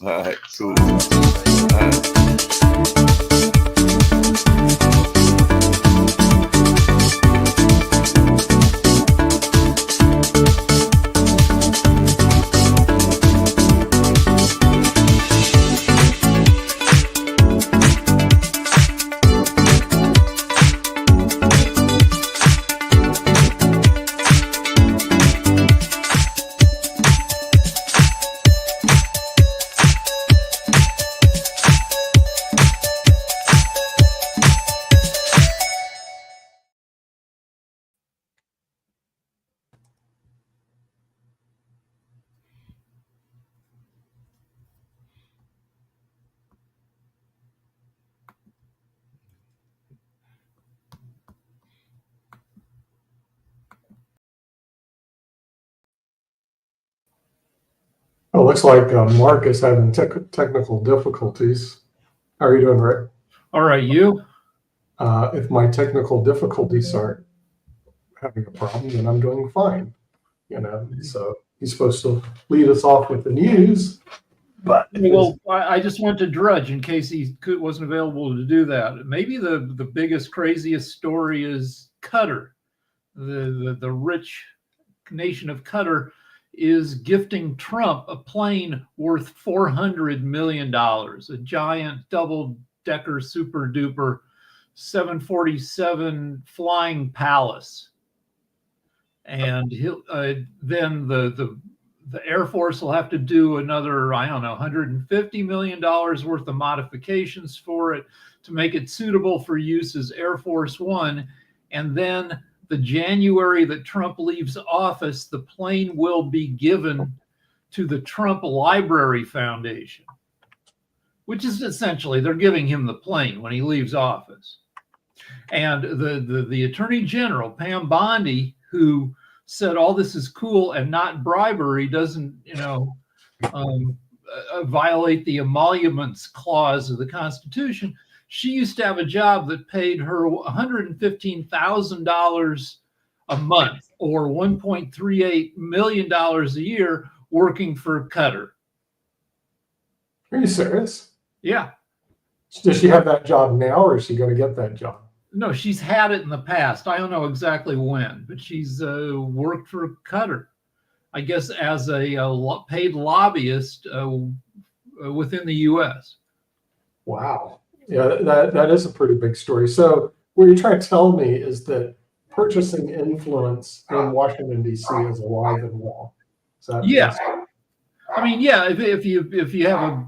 All right, cool. All right. It looks like Mark is having technical difficulties. How are you doing, Rick? All right, you? If my technical difficulties aren't having a problem, then I'm doing fine. So he's supposed to lead us off with the news, but Well, I just went to Drudge in case he wasn't available to do that. Maybe the biggest, craziest story is Qatar. The rich nation of Qatar is gifting Trump a plane worth $400 million, a giant double-decker super-duper 747 Flying Palace. And then the Air Force will have to do another, I don't know, $150 million worth of modifications for it to make it suitable for use as Air Force One. And then the January that Trump leaves office, the plane will be given to the Trump Library Foundation, which is essentially they're giving him the plane when he leaves office. And the Attorney General, Pam Bondi, who said all this is cool and not bribery, doesn't, violate the emoluments clause of the Constitution. She used to have a job that paid her $115,000 a month or $1.38 million a year working for Qatar. Are you serious? Yeah. Does she have that job now, or is she going to get that job? No, she's had it in the past. I don't know exactly when, but she's worked for Qatar, I guess, as a paid lobbyist within the U.S. Wow. Yeah, that is a pretty big story. So what you're trying to tell me is that purchasing influence in Washington, D.C. is alive and well. Yeah. I mean, yeah, if you have a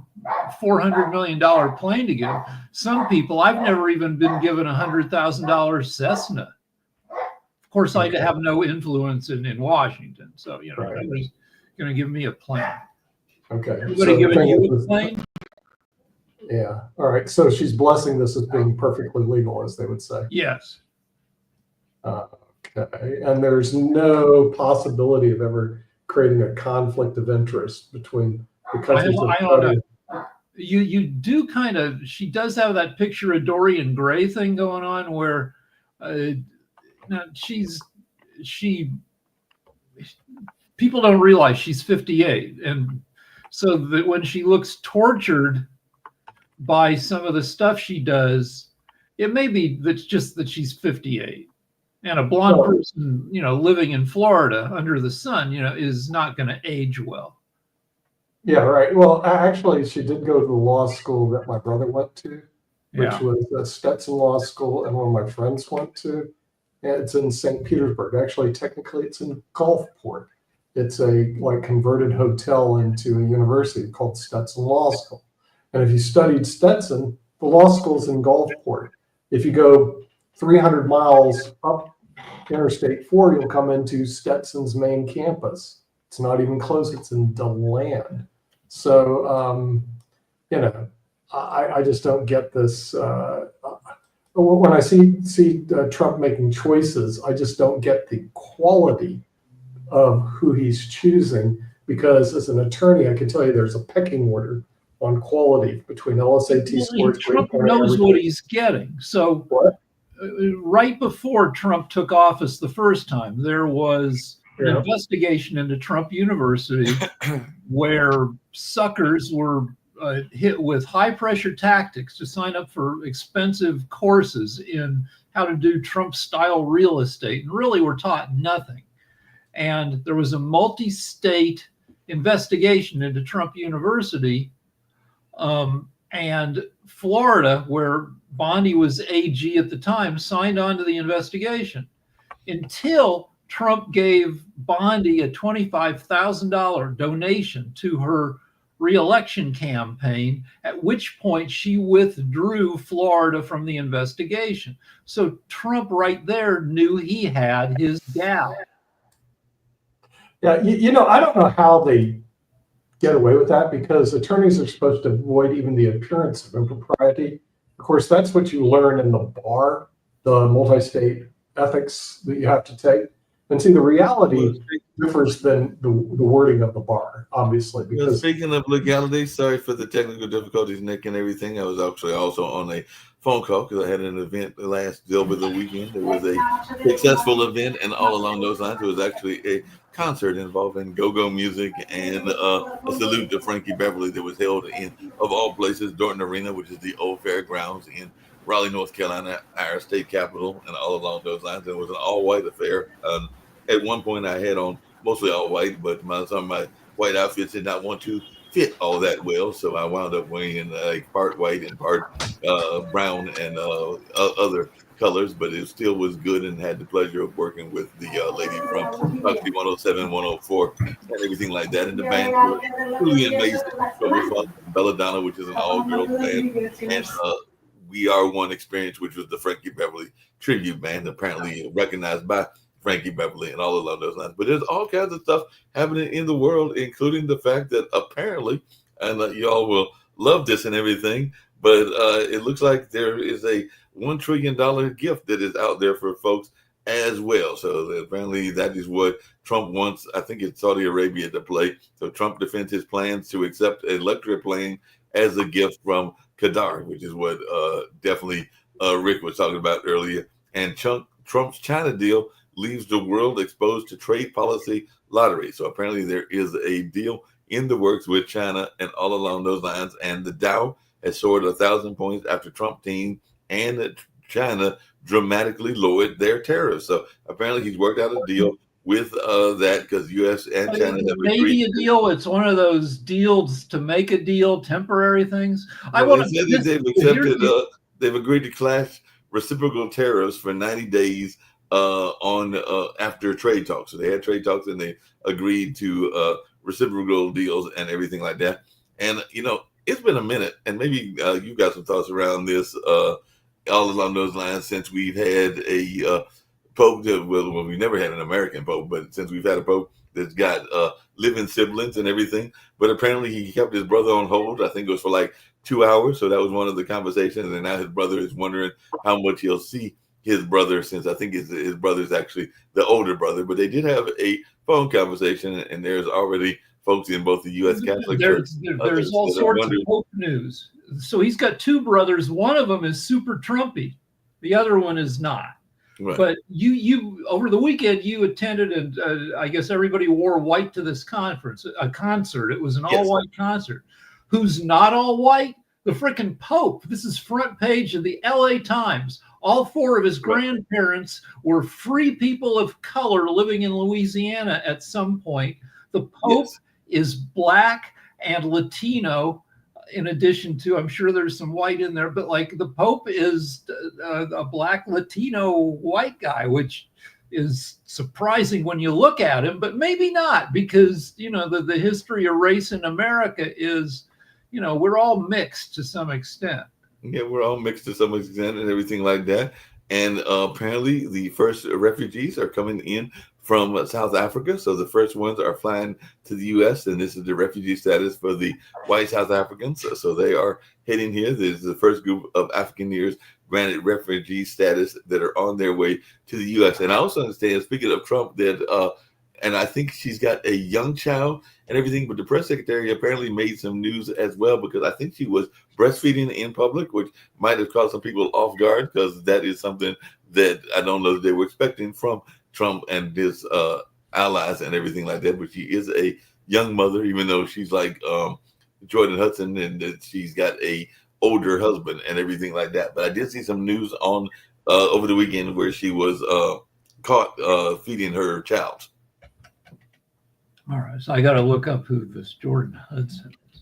$400 million plane to give, some people, I've never even been given $100,000 Cessna. Of course, I have no influence in Washington, so nobody's going to give me a plane. Okay. Anybody giving you a plane? Yeah. All right. So she's blessing this as being perfectly legal, as they would say. Yes. Okay. And there's no possibility of ever creating a conflict of interest between the countries. I don't know. You do kind of. She does have that picture of Dorian Gray thing going on, where people don't realize she's 58, and so that when she looks tortured by some of the stuff she does, it may be that's just that she's 58. And a blonde person, living in Florida under the sun, is not going to age well. Yeah, right. Well, actually, she did go to the law school that my brother went to, which was a Stetson Law School, and one of my friends went to. It's in St. Petersburg. Actually, technically, it's in Gulfport. It's a converted hotel into a university called Stetson Law School. And if you studied Stetson, the law school's in Gulfport. If you go 300 miles up Interstate 4, you'll come into Stetson's main campus. It's not even close. It's in DeLand. So, I just don't get this. When I see Trump making choices, I just don't get the quality of who he's choosing, because as an attorney, I can tell you there's a pecking order on quality between LSAT scores. Trump knows what he's getting. So right before Trump took office the first time, there was an Yeah. investigation into Trump University where suckers were hit with high pressure tactics to sign up for expensive courses in how to do Trump style real estate, and really were taught nothing. And there was a multi-state investigation into Trump University, and Florida, where Bondi was AG at the time, signed on to the investigation until Trump gave Bondi a $25,000 donation to her reelection campaign, at which point she withdrew Florida from the investigation. So Trump right there knew he had his gal. Yeah, I don't know how they get away with that, because attorneys are supposed to avoid even the appearance of impropriety. Of course, that's what you learn in the bar, the multi-state ethics that you have to take. And see, the reality differs than the wording of the bar, obviously. Because speaking of legality, sorry for the technical difficulties, Nick, and everything. I was actually also on a phone call because I had an event over the weekend. It was a successful event, and all along those lines, it was actually a concert involving go-go music and a salute to Frankie Beverly that was held in, of all places, Dorton Arena, which is the old fairgrounds in Raleigh, North Carolina, our state capital, and all along those lines. It was an all-white affair. At one point, I had on mostly all white, but some of my white outfits did not want to fit all that well, so I wound up wearing part white and part brown and other colors, but it still was good, and had the pleasure of working with the lady from Foxy 107, 104, and everything like that. And the band were truly amazing. So we found Belladonna, which is an all-girls band, and We Are One experience, which was the Frankie Beverly tribute band, apparently recognized by Frankie Beverly and all along those lines. But there's all kinds of stuff happening in the world, including the fact that apparently, and y'all will love this and everything, but it looks like there is a $1 trillion gift that is out there for folks as well. So apparently that is what Trump wants, I think it's Saudi Arabia, to play. So Trump defends his plans to accept an electric plane as a gift from Qatar, which is what definitely Rick was talking about earlier. And Trump's China deal leaves the world exposed to trade policy lottery. So apparently there is a deal in the works with China and all along those lines. And the Dow has soared 1,000 points after Trump team and China dramatically lowered their tariffs. So apparently he's worked out a deal with that, because U.S. and China have agreed. Maybe a deal. It's one of those deals to make a deal, temporary things. They've agreed to clash reciprocal tariffs for 90 days after trade talks. So they had trade talks, and they agreed to reciprocal deals and everything like that. And it's been a minute, and maybe you've got some thoughts around this all along those lines, since we've had a pope well, we've never had an American pope, but since we've had a pope that's got living siblings and everything. But apparently he kept his brother on hold. I think it was for like 2 hours. So that was one of the conversations. And now his brother is wondering how much he'll see his brother, since I think his brother is actually the older brother. But they did have a phone conversation, and there's already folks in both the U.S. Catholic Church. There's all sorts of Pope news. So he's got two brothers. One of them is super Trumpy. The other one is not. Right. But you over the weekend, you attended, and I guess everybody wore white to this concert. It was an all-white concert. Who's not all white? The frickin' Pope. This is front page of the LA Times. All four of his grandparents were free people of color living in Louisiana at some point. The Pope is black and Latino, in addition to, I'm sure there's some white in there, but like the Pope is a black Latino white guy, which is surprising when you look at him, but maybe not, because, the history of race in America is, we're all mixed to some extent. Yeah, we're all mixed to some extent and everything like that. And apparently the first refugees are coming in from South Africa. So the first ones are flying to the U.S., and this is the refugee status for the white South Africans. So they are heading here. This is the first group of African years granted refugee status that are on their way to the U.S. And I also understand, speaking of Trump, that and I think she's got a young child and everything, but the press secretary apparently made some news as well, because I think she was breastfeeding in public, which might have caught some people off guard, because that is something that I don't know that they were expecting from Trump and his allies and everything like that. But she is a young mother, even though she's like Jordan Hudson, and that she's got a older husband and everything like that. But I did see some news on over the weekend where she was caught feeding her child. All right, so I got to look up who this Jordan Hudson is.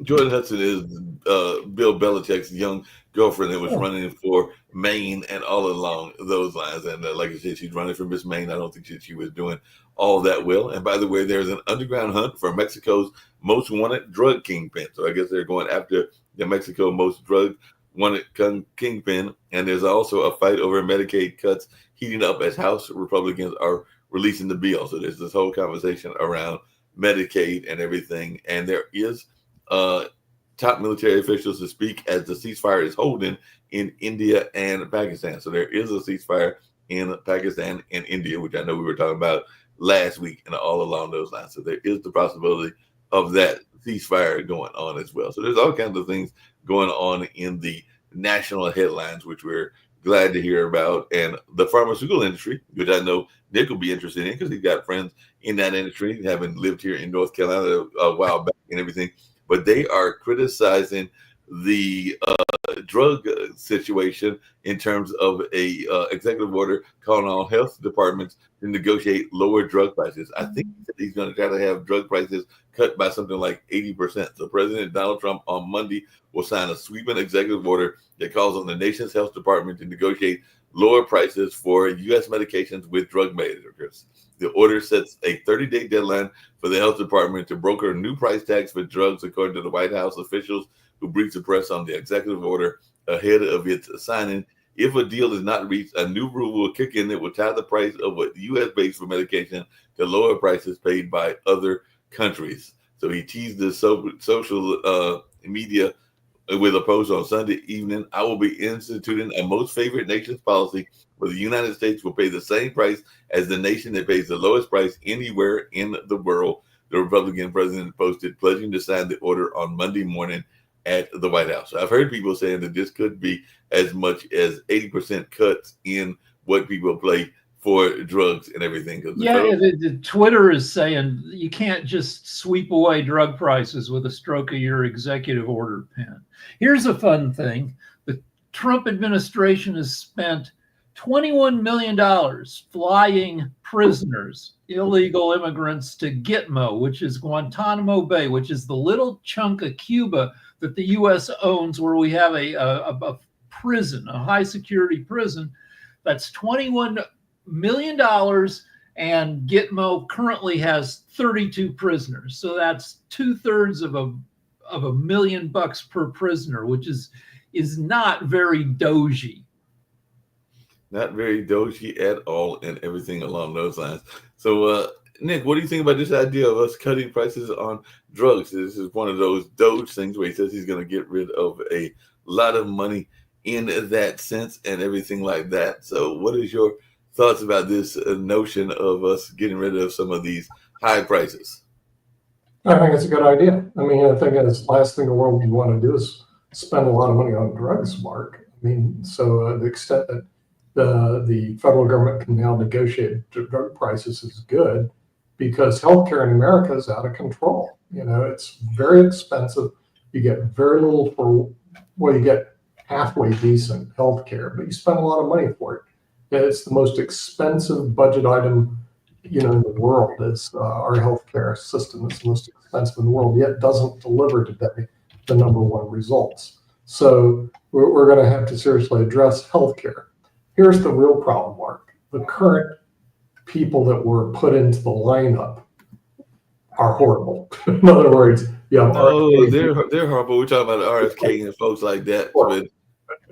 Jordan Hudson is Bill Belichick's young girlfriend that was running for Maine and all along those lines. And like I said, she's running for Miss Maine. I don't think she was doing all that well. And by the way, there's an underground hunt for Mexico's most wanted drug kingpin. So I guess they're going after the Mexico most drug wanted kingpin. And there's also a fight over Medicaid cuts heating up as House Republicans are releasing the bill. So there's this whole conversation around Medicaid and everything. And there is top military officials to speak as the ceasefire is holding in India and Pakistan. So there is a ceasefire in Pakistan and India, which I know we were talking about last week and all along those lines. So there is the possibility of that ceasefire going on as well. So there's all kinds of things going on in the national headlines, which we're glad to hear about. And the pharmaceutical industry, which I know Nick will be interested in because he's got friends in that industry, having lived here in North Carolina a while back and everything. But they are criticizing the drug situation in terms of a executive order calling on health departments to negotiate lower drug prices. I think that he's going to try to have drug prices cut by something like 80%. So President Donald Trump on Monday will sign a sweeping executive order that calls on the nation's health department to negotiate lower prices for U.S. medications with drug makers. The order sets a 30-day deadline for the health department to broker new price tags for drugs, according to the White House officials who briefed the press on the executive order ahead of its signing. If a deal is not reached, a new rule will kick in that will tie the price of what U.S.-based for medication to lower prices paid by other countries. So he teased the social media with a post on Sunday evening. I will be instituting a most favored nations policy where the United States will pay the same price as the nation that pays the lowest price anywhere in the world, the Republican president posted, pledging to sign the order on Monday morning at the White House. So I've heard people saying that this could be as much as 80% cuts in what people pay for drugs and everything. Yeah, the Twitter is saying you can't just sweep away drug prices with a stroke of your executive order pen. Here's a fun thing. The Trump administration has spent $21 million flying prisoners, illegal immigrants, to Gitmo, which is Guantanamo Bay, which is the little chunk of Cuba that the U.S. owns, where we have a prison, a high security prison. That's $21 million, and Gitmo currently has 32 prisoners. So that's $2/3 of $1 million per prisoner, which is not very doji. Not very doji at all, and everything along those lines. So, Nick, what do you think about this idea of us cutting prices on drugs? This is one of those Doge things where he says he's going to get rid of a lot of money in that sense and everything like that. So what is your thoughts about this notion of us getting rid of some of these high prices? I think it's a good idea. I mean, I think it's the last thing in the world you want to do is spend a lot of money on drugs, Mark. I mean, so the extent that the federal government can now negotiate drug prices is good, because healthcare in America is out of control. You know, it's very expensive. You get very little for, well, you get halfway decent healthcare, but you spend a lot of money for it. It's the most expensive budget item, you know, in the world. Is our healthcare system is the most expensive in the world, yet doesn't deliver today the number one results. So we're going to have to seriously address healthcare. Here's the real problem, Mark. The current people that were put into the lineup are horrible. In other words, yeah. They're horrible. We're talking about RFK and folks like that.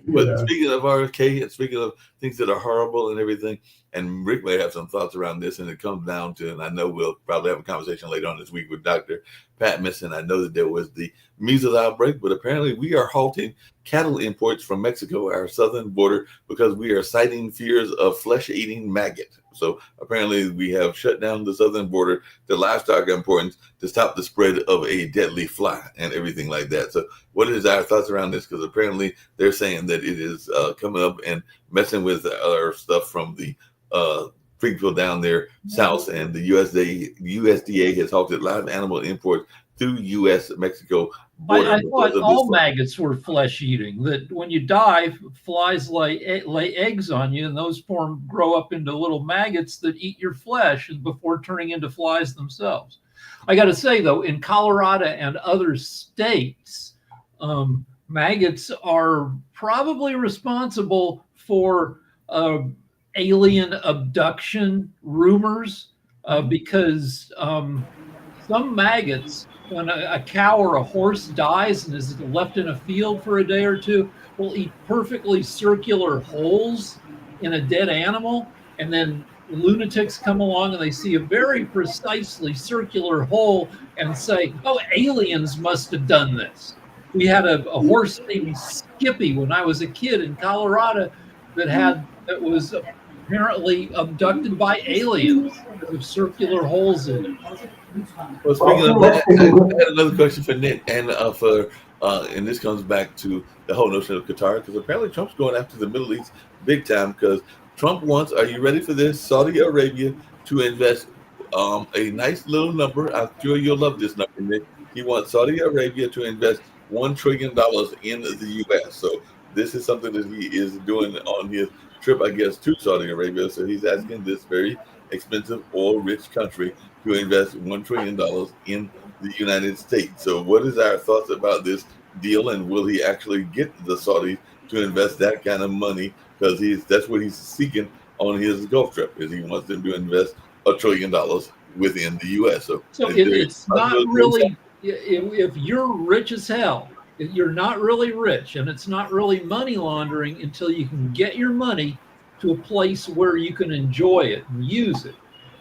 But speaking of RFK and speaking of things that are horrible and everything, and Rick may have some thoughts around this, and it comes down to, and I know we'll probably have a conversation later on this week with Dr. Pat Misson. I know that there was the measles outbreak, but apparently we are halting cattle imports from Mexico, our southern border, because we are citing fears of flesh-eating maggot. So apparently we have shut down the southern border to livestock imports to stop the spread of a deadly fly and everything like that. So what is our thoughts around this? Because apparently they're saying that it is coming up and messing with our stuff from the people down there south, and the USDA has halted live animal imports through U.S.-Mexico border. I thought all maggots were flesh eating, that when you die, flies lay eggs on you, and those grow up into little maggots that eat your flesh before turning into flies themselves. I got to say, though, in Colorado and other states, maggots are probably responsible for alien abduction rumors because some maggots, when a cow or a horse dies and is left in a field for a day or two, will eat perfectly circular holes in a dead animal. And then lunatics come along and they see a very precisely circular hole and say, oh, aliens must have done this. We had a horse named Skippy when I was a kid in Colorado that was apparently abducted by aliens with circular holes in it. Well, speaking of that, I had another question for Nick, and and this comes back to the whole notion of Qatar, because apparently Trump's going after the Middle East big time, because Trump wants, are you ready for this, Saudi Arabia to invest a nice little number. I'm sure you'll love this number, Nick. He wants Saudi Arabia to invest $1 trillion in the U.S. So this is something that he is doing on his trip, I guess, to Saudi Arabia. So he's asking this very expensive, oil-rich country to invest $1 trillion in the United States. So what is our thoughts about this deal, and will he actually get the Saudis to invest that kind of money? Because that's what he's seeking on his Gulf trip, is he wants them to invest $1 trillion within the U.S. So it's not really, if you're rich as hell, you're not really rich, and it's not really money laundering until you can get your money to a place where you can enjoy it and use it.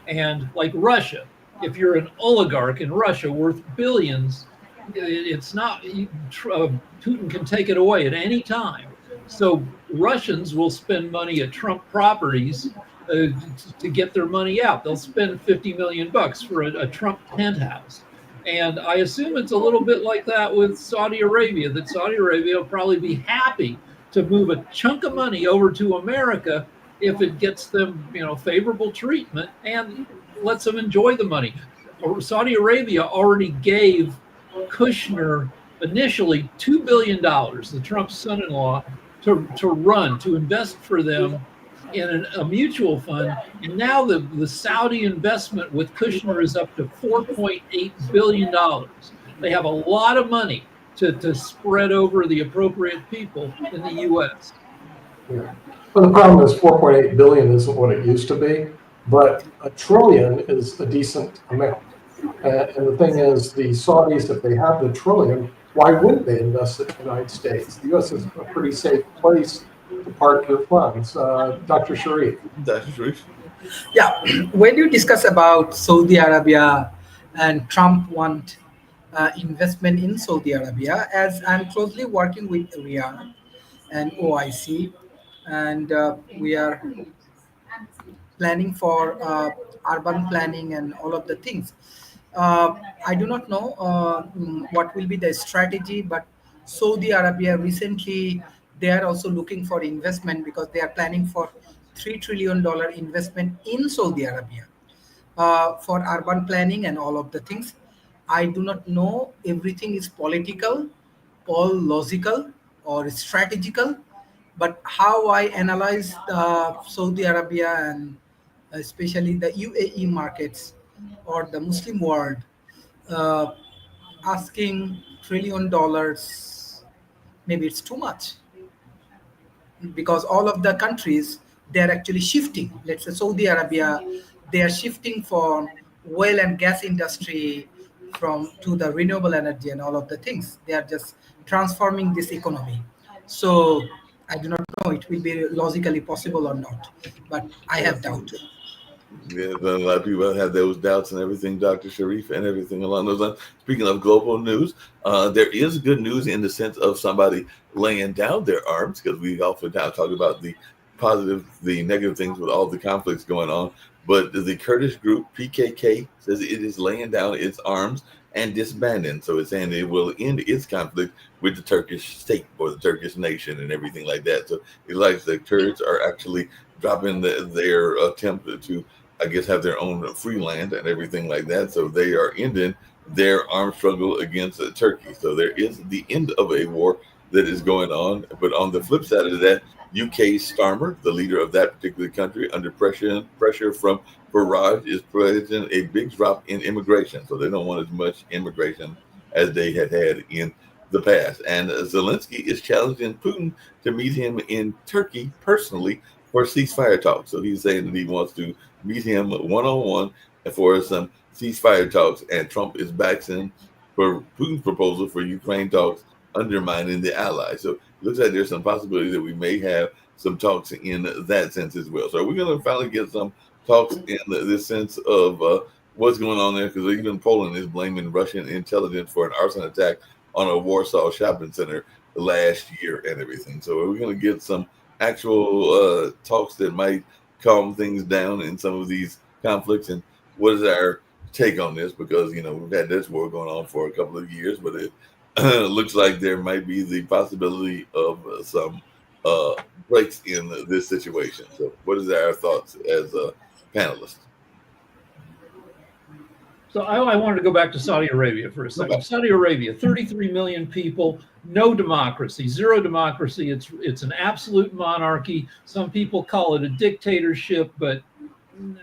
And like Russia, if you're an oligarch in Russia worth billions, it's not, Putin can take it away at any time. So Russians will spend money at Trump properties to get their money out. They'll spend $50 million for a Trump penthouse. And I assume it's a little bit like that with Saudi Arabia, that Saudi Arabia will probably be happy to move a chunk of money over to America if it gets them, favorable treatment and lets them enjoy the money. Saudi Arabia already gave Kushner initially $2 billion, the Trump son-in-law, to invest for them in a mutual fund. And now the Saudi investment with Kushner is up to $4.8 billion. They have a lot of money to spread over the appropriate people in the U.S. Yeah. Well, the problem is 4.8 billion isn't what it used to be, but $1 trillion is a decent amount. And the thing is, the Saudis, if they have the $1 trillion, why wouldn't they invest in the United States? The U.S. is a pretty safe place to park your funds. Dr. Sharif. Dr. Sharif. Yeah, when you discuss about Saudi Arabia and Trump want investment in Saudi Arabia, as I'm closely working with Riyadh and OIC, and we are planning for urban planning and all of the things. I do not know what will be the strategy, but Saudi Arabia recently, they are also looking for investment because they are planning for $3 trillion investment in Saudi Arabia for urban planning and all of the things. I do not know everything is political, all logical or strategical, but how I analyze Saudi Arabia and especially the UAE markets or the Muslim world, asking $1 trillion, maybe it's too much, because all of the countries, they're actually shifting. Let's say Saudi Arabia, they are shifting from oil and gas industry to the renewable energy and all of the things. They are just transforming this economy. So I do not know it will be logically possible or not, but I have doubt. Yeah, a lot of people have those doubts and everything, Dr. Sharif, and everything along those lines. Speaking of global news, there is good news in the sense of somebody laying down their arms, because we often talk about the positive, the negative things with all the conflicts going on. But the Kurdish group PKK says it is laying down its arms and disbanding. So it's saying it will end its conflict with the Turkish state or the Turkish nation and everything like that. So it's like the Kurds are actually dropping their attempt to, I guess, have their own free land and everything like that. So they are ending their armed struggle against Turkey. So there is the end of a war that is going on. But on the flip side of that, UK Starmer, the leader of that particular country, under pressure from Farage, is predicting a big drop in immigration. So they don't want as much immigration as they had in the past. And Zelensky is challenging Putin to meet him in Turkey personally for ceasefire talks. So he's saying that he wants to meet him one-on-one for some ceasefire talks. And Trump is backing for Putin's proposal for Ukraine talks, undermining the allies. So it looks like there's some possibility that we may have some talks in that sense as well. So are we going to finally get some talks in this sense of what's going on there? Because even Poland is blaming Russian intelligence for an arson attack on a Warsaw shopping center last year and everything. So are we going to get some actual talks that might calm things down in some of these conflicts? And what is our take on this? Because, you know, we've had this war going on for a couple of years, but it looks like there might be the possibility of some breaks in this situation. So what is our thoughts as a panelist? So I wanted to go back to Saudi Arabia for a second. Okay. Saudi Arabia, 33 million people, no democracy, zero democracy. It's an absolute monarchy. Some people call it a dictatorship, but and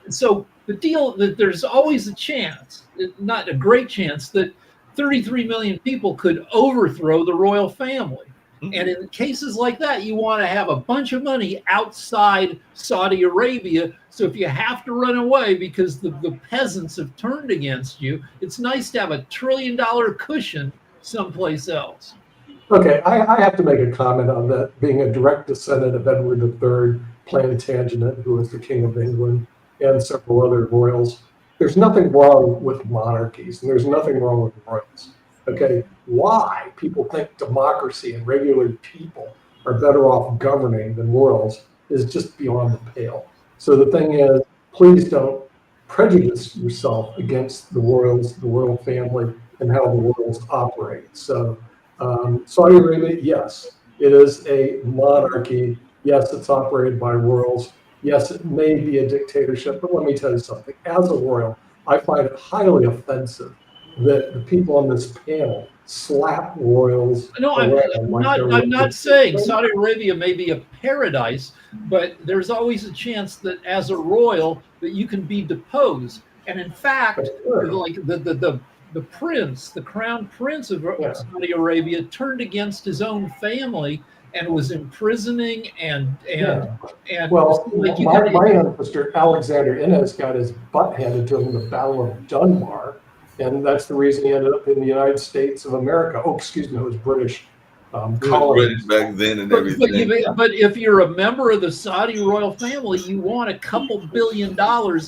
so the deal that there's always a chance, not a great chance, that 33 million people could overthrow the royal family. Mm-hmm. And in cases like that, you want to have a bunch of money outside Saudi Arabia. So if you have to run away because the peasants have turned against you, it's nice to have $1 trillion cushion someplace else. Okay, I have to make a comment on that. Being a direct descendant of Edward III, Plantagenet, who was the King of England, and several other royals, there's nothing wrong with monarchies, and there's nothing wrong with royals. Okay, why people think democracy and regular people are better off governing than royals is just beyond the pale. So the thing is, please don't prejudice yourself against the royals, the royal family, and how the royals operate. So Saudi Arabia, yes, it is a monarchy. Yes, it's operated by royals. Yes, it may be a dictatorship, but let me tell you something. As a royal, I find it highly offensive that the people on this panel slap royals. No, I'm not saying Saudi Arabia may be a paradise, but there's always a chance that as a royal that you can be deposed. And in fact, like the prince, the crown prince of Saudi Arabia, turned against his own family and was imprisoning and well, like my ancestor Alexander Innes got his butt handed to him in the Battle of Dunbar, and that's the reason he ended up in the United States of America. Oh, excuse me, it was British. British back then and everything. But if you're a member of the Saudi royal family, you want a couple $2 billion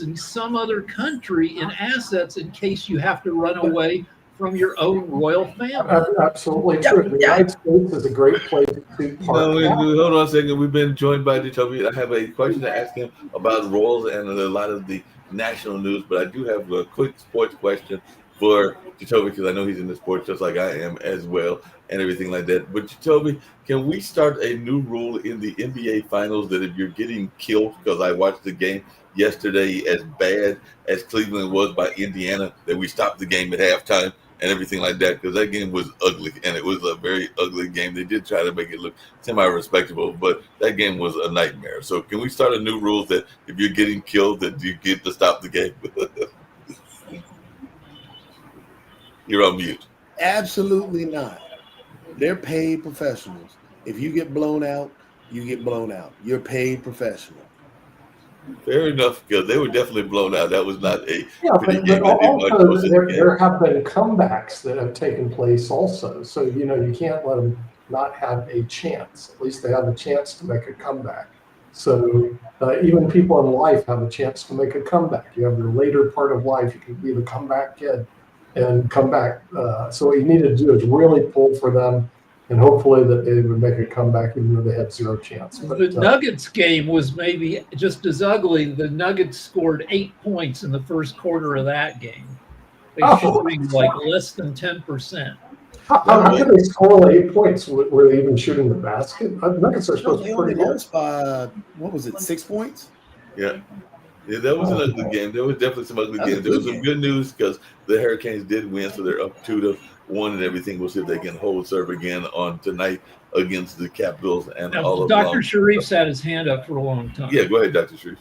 in some other country in assets in case you have to run away from your own royal family. Absolutely true. The United States is a great place to hold on a second. We've been joined by Jacoby. I have a question to ask him about royals and a lot of the national news, but I do have a quick sports question for Jacoby because I know he's in the sports just like I am as well and everything like that. But Jacoby, can we start a new rule in the NBA Finals that if you're getting killed, because I watched the game yesterday, as bad as Cleveland was by Indiana, that we stopped the game at halftime and everything like that, because that game was ugly, and it was a very ugly game. They did try to make it look semi-respectable, but that game was a nightmare. So can we start a new rule that if you're getting killed, that you get to stop the game? You're on mute. Absolutely not. They're paid professionals. If you get blown out, you get blown out. You're paid professional. Fair enough, because they were definitely blown out. That was not a but also there have been comebacks that have taken place also. So, you know, you can't let them not have a chance. At least they have a chance to make a comeback. So even people in life have a chance to make a comeback. You have your later part of life, you can be the comeback kid and come back. So what you need to do is really pull for them and hopefully that they would make a comeback even though they had zero chance. But The Nuggets game was maybe just as ugly. The Nuggets scored 8 points in the first quarter of that game. They shooting like less than 10%. How could they score only 8 points? Were they even shooting the basket? Nuggets are supposed to They be only pretty good. lost by, what was it, 6 points? Yeah. Yeah, that was an ugly game. There was definitely some ugly That was a games. There was good some game. good news because the Hurricanes did win, so they're up 2-1, and everything. We'll see if they can hold serve again on tonight against the Capitals and Now, all of Dr. Sharif's had his hand up for a long time. Yeah, go ahead, Dr. Sharif.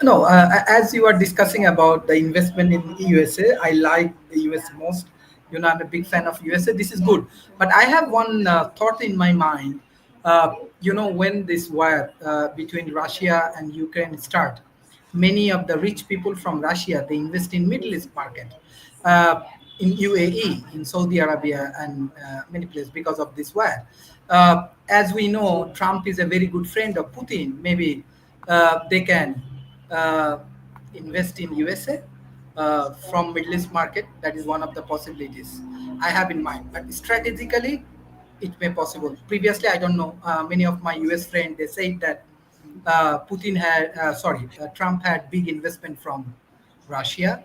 No, as you are discussing about the investment in USA, I like the US most. You know, I'm a big fan of USA. This is good, but I have one thought in my mind. You know, when this war between Russia and Ukraine start, many of the rich people from Russia they invest in Middle East market, in UAE, in Saudi Arabia, and many places because of this war. As we know, Trump is a very good friend of Putin. Maybe they can uh, invest in USA from Middle East market. That is one of the possibilities I have in mind. But strategically, it may possible. Previously, I don't know. Many of my US friends they said that Trump had big investment from Russia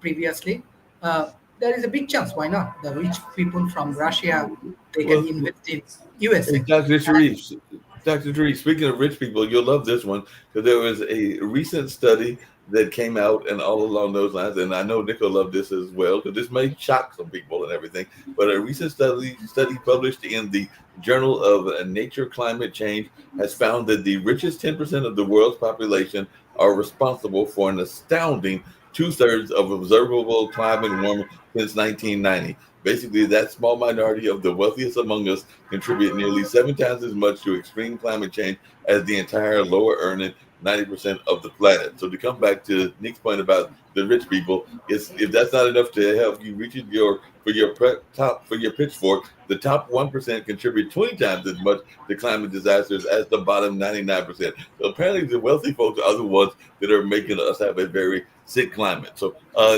previously. There is a big chance. Why not? The rich people from Russia they can Well, invest in hey, USA. Dr. Sharif, speaking of rich people, you'll love this one because there was a recent study that came out and all along those lines, and I know Nico loved this as well because this may shock some people and everything, but a recent study published in the Journal of Nature Climate Change has found that the richest 10% of the world's population are responsible for an astounding 2/3 of observable climate warming since 1990. Basically, that small minority of the wealthiest among us contribute nearly 7 times as much to extreme climate change as the entire lower earning 90% of the planet. So to come back to Nick's point about the rich people, if that's not enough to help you reach your pitchfork, the top 1% contribute 20 times as much to climate disasters as the bottom 99%. So apparently the wealthy folks are the ones that are making us have a very sick climate. So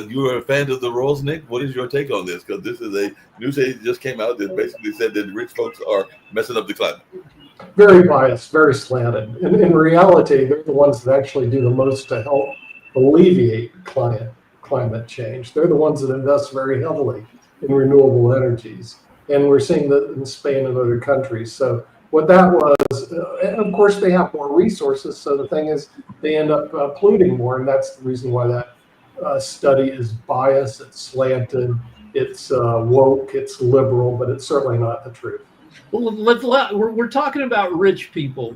you are a fan of the Royals, Nick. What is your take on this? Because this is a news that just came out that basically said that rich folks are messing up the climate. Very biased, very slanted. In reality, they're the ones that actually do the most to help alleviate climate change. They're the ones that invest very heavily in renewable energies. And we're seeing that in Spain and other countries. So what that was, and of course, they have more resources. So the thing is, they end up polluting more. And that's the reason why that study is biased, it's slanted, it's woke, it's liberal, but it's certainly not the truth. Well, we're talking about rich people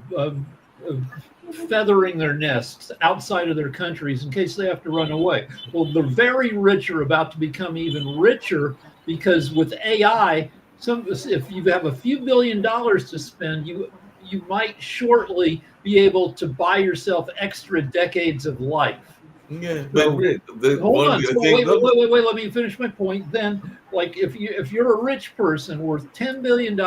feathering their nests outside of their countries in case they have to run away. Well, the very rich are about to become even richer because with AI, if you have a few $1 billion to spend, you might shortly be able to buy yourself extra decades of life. Yeah, but hold on. Wait. Let me finish my point. Then, like, if you're a rich person worth $10 billion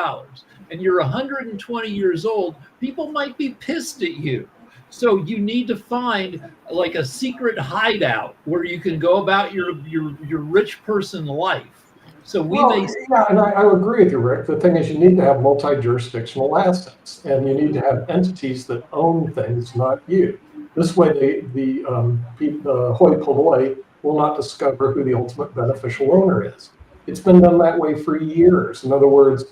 and you're 120 years old, people might be pissed at you. So you need to find like a secret hideout where you can go about your rich person life. So yeah, and I agree with you, Rick. The thing is, you need to have multi-jurisdictional assets, and you need to have entities that own things, not you. This way, the hoi polloi will not discover who the ultimate beneficial owner is. It's been done that way for years. In other words,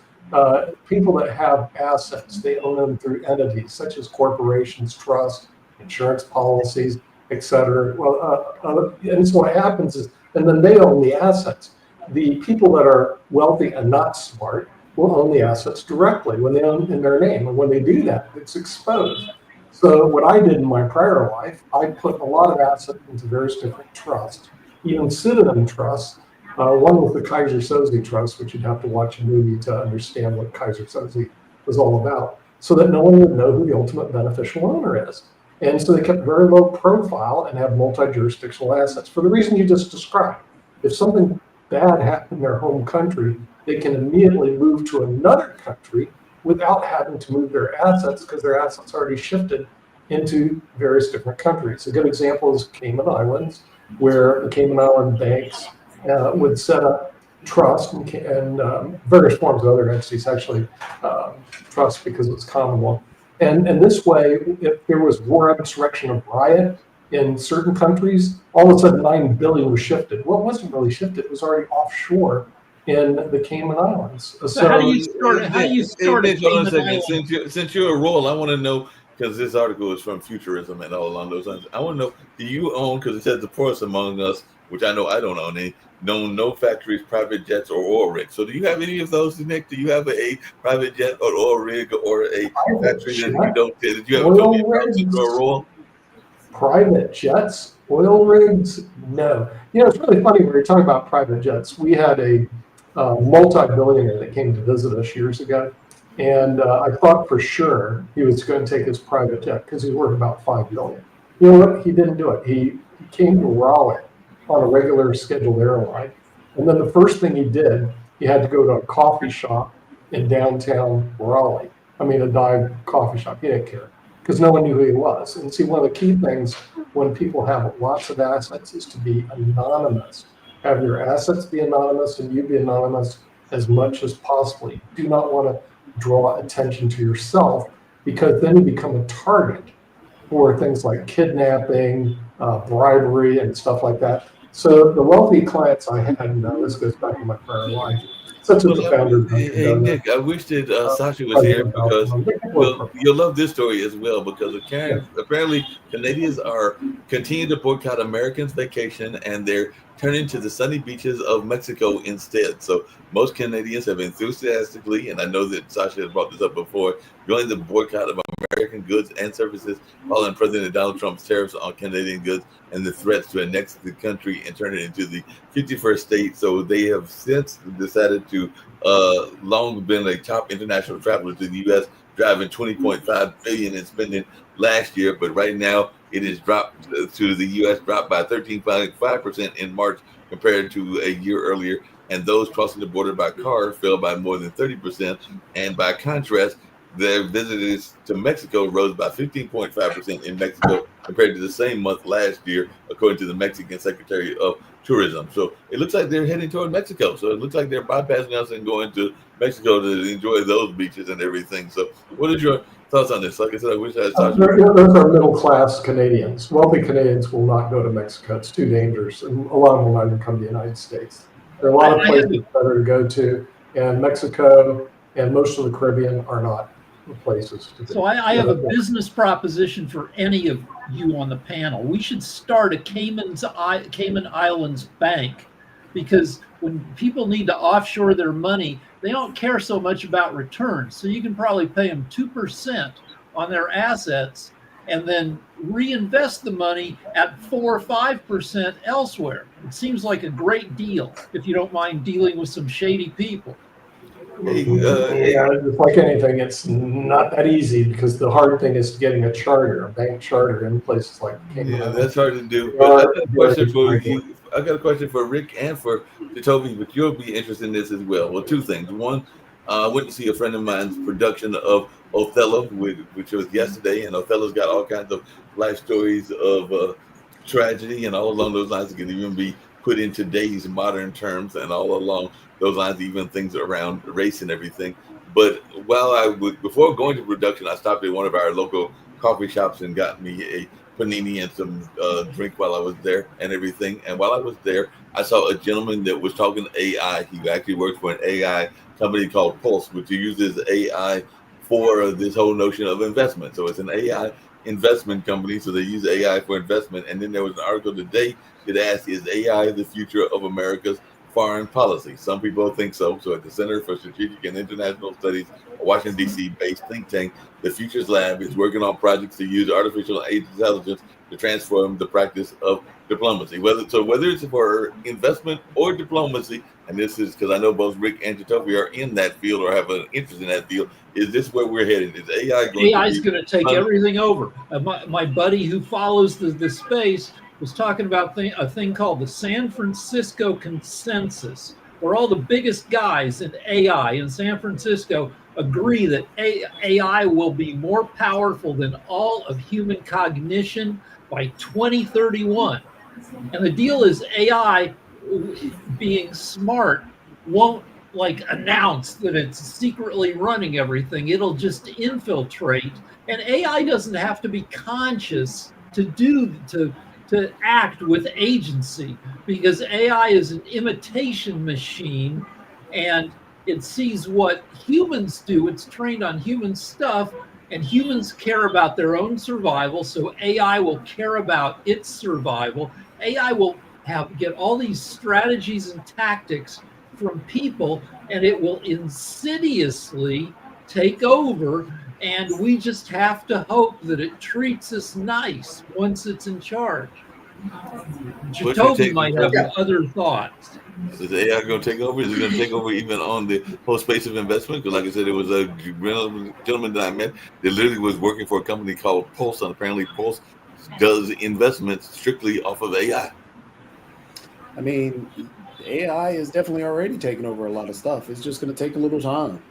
people that have assets, they own them through entities such as corporations, trusts, insurance policies, et cetera. Well, and so what happens is, and then they own the assets. The people that are wealthy and not smart will own the assets directly when they own in their name. And when they do that, it's exposed. So what I did in my prior life, I put a lot of assets into various different trusts, even synonym trusts. One was the Kaiser Soze Trust, which you'd have to watch a movie to understand what Kaiser Soze was all about, so that no one would know who the ultimate beneficial owner is. And so they kept very low profile and have multi-jurisdictional assets for the reason you just described. If something bad happened in their home country, they can immediately move to another country without having to move their assets because their assets already shifted into various different countries. A good example is Cayman Islands, where the Cayman Island banks would set up trust and various forms of other entities, actually trust because it's common law. And this way, if there was war, insurrection, or riot in certain countries, all of a sudden $9 billion was shifted. Well, it wasn't really shifted; it was already offshore in the Cayman Islands. So how do you start? How do you start a Mitch, hold on a Cayman second. Island? Since you're a royal, I want to know, because this article is from Futurism and all along those lines. I want to know, do you own, because it says the poorest among us, which I know I don't own any, no factories, private jets, or oil rigs. So do you have any of those, Nick? Do you have a private jet or oil rig or a factory that you don't? Did you ever told me about since you're a royal? Private jets, oil rigs, no. You know, it's really funny when you're talking about private jets. We had a multi-billionaire that came to visit us years ago, and I thought for sure he was going to take his private jet because he's worth about $5 billion. You know what? He didn't do it. He came to Raleigh on a regular scheduled airline, and then the first thing he did, he had to go to a coffee shop in downtown Raleigh. I mean, a dive coffee shop. He didn't care because no one knew who he was. And see, one of the key things when people have lots of assets is to be anonymous. Have your assets be anonymous and you be anonymous as much as possible. You do not want to draw attention to yourself because then you become a target for things like kidnapping, bribery, and stuff like that. So the wealthy clients I had, and this goes back to my prior life, such as the founder. Hey, Nick, I wish that Sasha was here because you'll love this story as well because apparently Canadians are continuing to boycott Americans' vacation and they're turning to the sunny beaches of Mexico instead. So most Canadians have enthusiastically, and I know that Sasha has brought this up before, joined the boycott of American goods and services following President Donald Trump's tariffs on Canadian goods and the threats to annex the country and turn it into the 51st state. So they have since decided to long been a top international traveler to the U.S., driving $20.5 billion in spending last year, but right now it is dropped to the U.S. dropped by 13.5% in March compared to a year earlier, and those crossing the border by car fell by more than 30%. And by contrast, their visitors to Mexico rose by 15.5% in Mexico compared to the same month last year, according to the Mexican Secretary of Tourism. So it looks like they're heading toward Mexico. So it looks like they're bypassing us and going to Mexico to enjoy those beaches and everything. So what is your thoughts on this? Like I said, I wish I had talked those are middle-class Canadians. Wealthy Canadians will not go to Mexico. It's too dangerous. And a lot of them will not even come to the United States. There are a lot of places better to go to, and Mexico and most of the Caribbean are not places to go. So I have a business proposition for any of you on the panel. We should start a Cayman Islands bank, because when people need to offshore their money, they don't care so much about returns. So you can probably pay them 2% on their assets and then reinvest the money at 4 or 5% elsewhere. It seems like a great deal if you don't mind dealing with some shady people. Yeah, just like anything, it's not that easy because the hard thing is getting a charter, a bank charter in places like Cayman. Yeah, that's hard to do. But I got a question for you. I got a question for Rick and for Toby, but you'll be interested in this as well. Well, two things. One, I went to see a friend of mine's production of Othello, which was yesterday, and Othello's got all kinds of life stories of tragedy and all along those lines. It can even be put in today's modern terms and all along those lines, even things around race and everything. But before going to production, I stopped at one of our local coffee shops and got me a panini and some drink while I was there and everything. And while I was there, I saw a gentleman that was talking AI. He actually works for an AI company called Pulse, which uses AI for this whole notion of investment. So it's an AI investment company. So they use AI for investment. And then there was an article today that asked, is AI the future of America's foreign policy? Some people think so. So at the Center for Strategic and International Studies, a Washington, D.C. based think tank, the Futures Lab is working on projects to use artificial intelligence to transform the practice of diplomacy. Whether it's for investment or diplomacy, and this is because I know both Rick and Jacoby are in that field or have an interest in that field, is this where we're headed? Is AI going to take everything over? My buddy who follows the space was talking about a thing called the San Francisco Consensus, where all the biggest guys in AI in San Francisco agree that AI will be more powerful than all of human cognition by 2031. And the deal is AI being smart won't like announce that it's secretly running everything. It'll just infiltrate. And AI doesn't have to be conscious to act with agency, because AI is an imitation machine and it sees what humans do. It's trained on human stuff, and humans care about their own survival. So AI will care about its survival. AI will get all these strategies and tactics from people, and it will insidiously take over. And we just have to hope that it treats us nice once it's in charge. Jacoby might have other thoughts. Is AI going to take over? Is it going to take over even on the whole space of investment? Because, like I said, there was a gentleman that I met that literally was working for a company called Pulse, and apparently Pulse does investments strictly off of AI. I mean, AI is definitely already taking over a lot of stuff. It's just going to take a little time.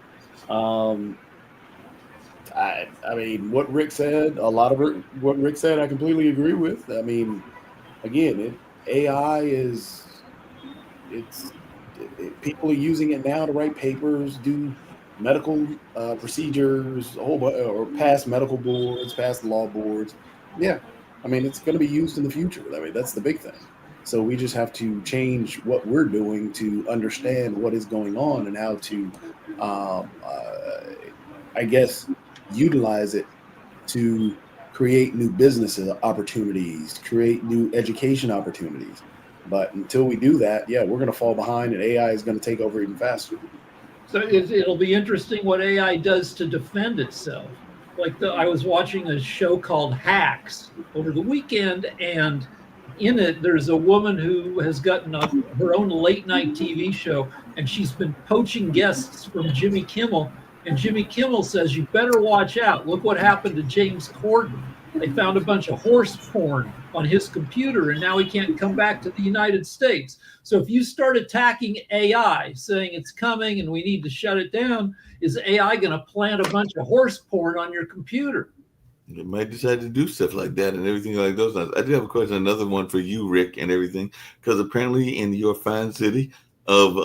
I mean, what Rick said, a lot of what Rick said, I completely agree with. I mean, again, AI is, people are using it now to write papers, do medical procedures, a whole bunch, or pass medical boards, pass law boards. Yeah, I mean, it's going to be used in the future. I mean, that's the big thing. So we just have to change what we're doing to understand what is going on and how to, I guess, utilize it to create new business opportunities, create new education opportunities. But until we do that, yeah, we're going to fall behind, and AI is going to take over even faster. So it'll be interesting what AI does to defend itself. Like I was watching a show called Hacks over the weekend, and in it, there's a woman who has gotten her own late night TV show, and she's been poaching guests from Jimmy Kimmel. And Jimmy Kimmel says, you better watch out. Look what happened to James Corden. They found a bunch of horse porn on his computer, and now he can't come back to the United States. So if you start attacking AI, saying it's coming and we need to shut it down, is AI going to plant a bunch of horse porn on your computer? They might decide to do stuff like that and everything like those. I do have a question, another one for you, Rick, and everything, because apparently in your fine city of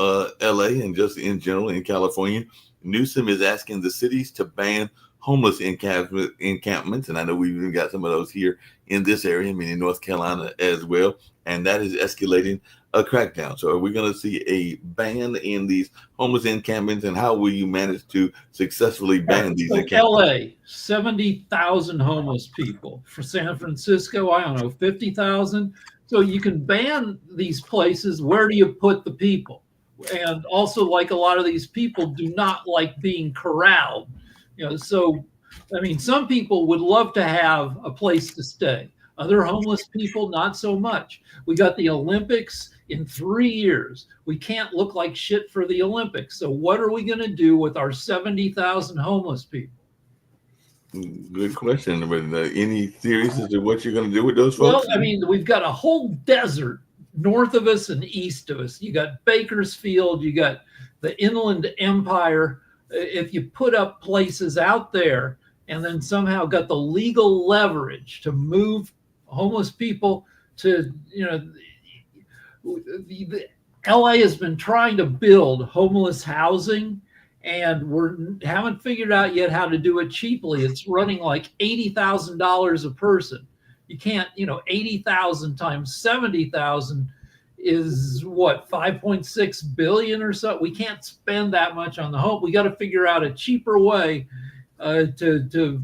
LA and just in general in California, Newsom is asking the cities to ban homeless encampments, and I know we've even got some of those here in this area, I mean in North Carolina as well, and that is escalating a crackdown. So are we going to see a ban in these homeless encampments, and how will you manage to successfully ban these encampments? LA, 70,000 homeless people. For San Francisco, I don't know, 50,000. So you can ban these places. Where do you put the people? And also, like, a lot of these people do not like being corralled. So, I mean, some people would love to have a place to stay. Other homeless people, not so much. We got the Olympics in 3 years. We can't look like shit for the Olympics. So what are we going to do with our 70,000 homeless people? Good question. But any theories as to what you're going to do with those folks? Well, I mean, we've got a whole desert north of us and east of us. You got Bakersfield, you got the Inland Empire. If you put up places out there and then somehow got the legal leverage to move homeless people to, LA has been trying to build homeless housing, and haven't figured out yet how to do it cheaply. It's running like $80,000 a person. You can't, 80,000 times 70,000 is what, 5.6 billion or so. We can't spend that much on the home. We got to figure out a cheaper way to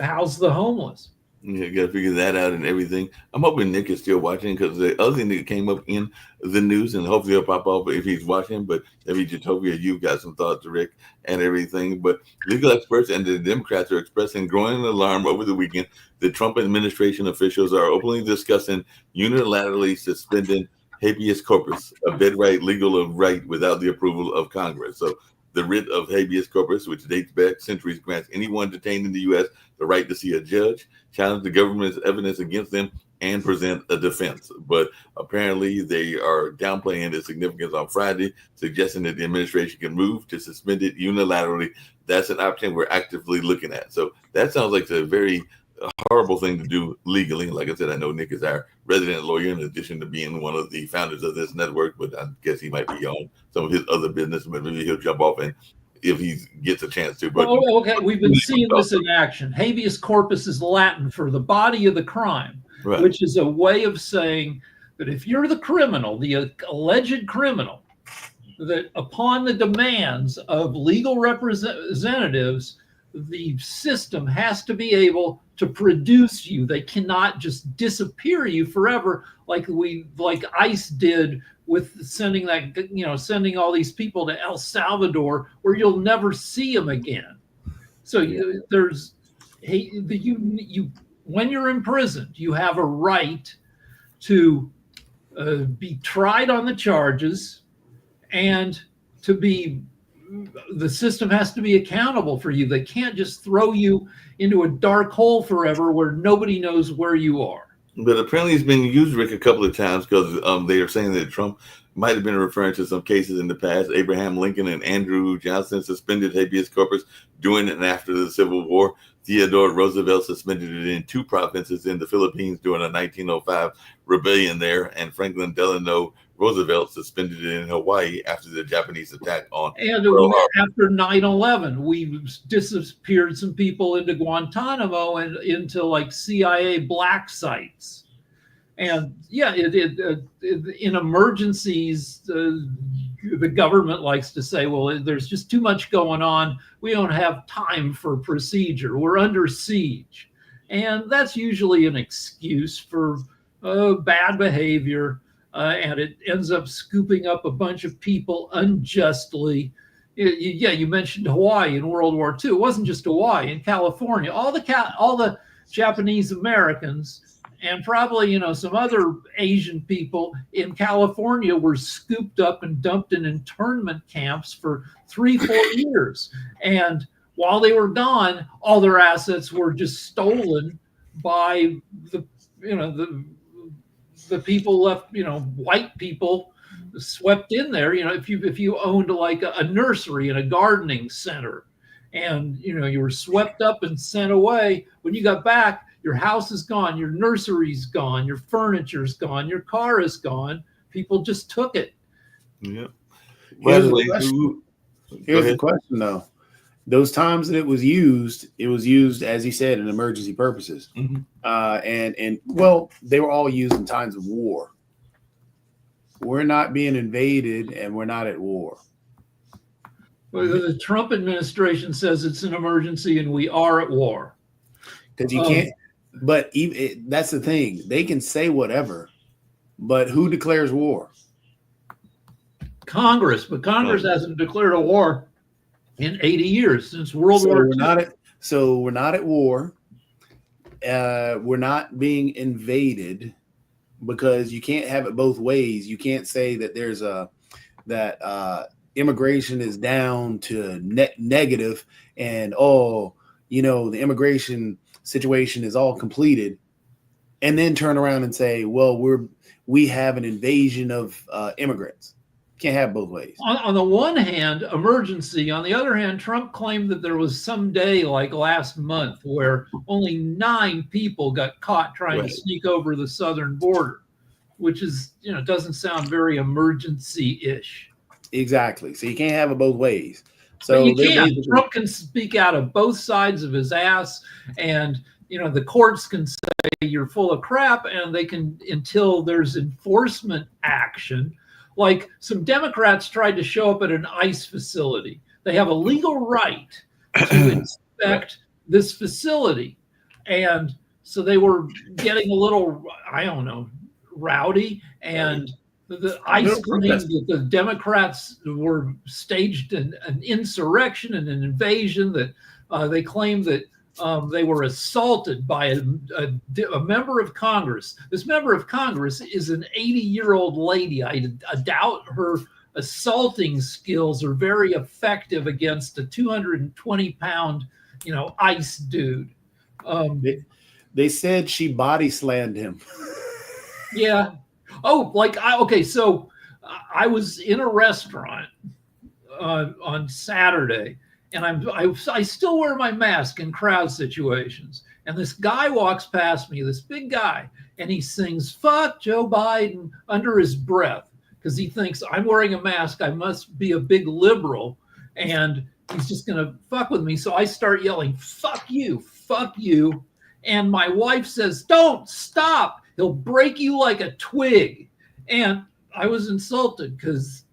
house the homeless. Yeah, you got to figure that out and everything. I'm hoping Nick is still watching, because the other thing that came up in the news, and hopefully he'll pop off if he's watching, but maybe Utopia, you've got some thoughts, Rick, and everything. But legal experts and the Democrats are expressing growing alarm over the weekend. The Trump administration officials are openly discussing unilaterally suspending habeas corpus, a bedrock legal right without the approval of Congress. So the writ of habeas corpus, which dates back centuries, grants anyone detained in the U.S. the right to see a judge, challenge the government's evidence against them, and present a defense. But apparently they are downplaying the significance on Friday, suggesting that the administration can move to suspend it unilaterally. That's an option we're actively looking at. So that sounds like a very a horrible thing to do legally. Like I said, I know Nick is our resident lawyer in addition to being one of the founders of this network, but I guess he might be on some of his other business, but maybe he'll jump off and if he gets a chance to. But okay, we've been seeing this in action. Habeas corpus is Latin for the body of the crime, right. which is a way of saying that if you're the criminal, the alleged criminal, that upon the demands of legal representatives, the system has to be able to produce you. They cannot just disappear you forever like ICE did with sending all these people to El Salvador where you'll never see them again. So when you're imprisoned, you have a right to be tried on the charges and the system has to be accountable for you. They can't just throw you into a dark hole forever where nobody knows where you are. But apparently it's been used, Rick, a couple of times because they are saying that Trump might have been referring to some cases in the past. Abraham Lincoln and Andrew Johnson suspended habeas corpus during and after the Civil War. Theodore Roosevelt suspended it in 2 provinces in the Philippines during a 1905 rebellion there. And Franklin Delano Roosevelt suspended it in Hawaii after the Japanese attack on Pearl Harbor. After 9/11, we disappeared some people into Guantanamo and into like CIA black sites. And yeah, in emergencies, the government likes to say, well, there's just too much going on. We don't have time for procedure. We're under siege. And that's usually an excuse for bad behavior. And it ends up scooping up a bunch of people unjustly. Yeah, you mentioned Hawaii in World War II. It wasn't just Hawaii. In California, all the Japanese Americans and probably some other Asian people in California were scooped up and dumped in internment camps for 3-4 years. And while they were gone, all their assets were just stolen by the people left, white people swept in there. If you owned like a nursery and a gardening center and, you were swept up and sent away, when you got back, your house is gone, your nursery's gone, your furniture's gone, your car is gone. People just took it. Yeah. Here's the question, though. Those times that it was used, as he said, in emergency purposes. Mm-hmm. And well, they were all used in times of war. We're not being invaded and we're not at war. Well, the Trump administration says it's an emergency and we are at war. Because you can't, but that's the thing. They can say whatever, but who declares war? Congress, but Congress hasn't declared a war in 80 years since World War II. We're not at war. We're not being invaded because you can't have it both ways. You can't say that there's that immigration is down to negative and the immigration situation is all completed, and then turn around and say, well, we have an invasion of immigrants. Can't have both ways. On the one hand, emergency. On the other hand, Trump claimed that there was some day like last month where only 9 people got caught trying to sneak over the southern border, which is, doesn't sound very emergency-ish. Exactly. So you can't have it both ways. So you can. Trump can speak out of both sides of his ass, and the courts can say you're full of crap, and they can, until there's enforcement action. Like some Democrats tried to show up at an ICE facility. They have a legal right to inspect this facility. And so they were getting a little, rowdy. And the ICE claimed that the Democrats were staged an insurrection and an invasion, that they claimed that they were assaulted by a member of Congress. This member of Congress is an 80-year-old lady. I doubt her assaulting skills are very effective against a 220-pound, ICE dude. They said she body slammed him. Yeah. Oh, so I was in a restaurant on Saturday. And I still wear my mask in crowd situations. And this guy walks past me, this big guy, and he sings "Fuck Joe Biden" under his breath because he thinks I'm wearing a mask. I must be a big liberal, and he's just gonna fuck with me. So I start yelling, "Fuck you, fuck you!" And my wife says, "Don't stop! He'll break you like a twig." And I was insulted because.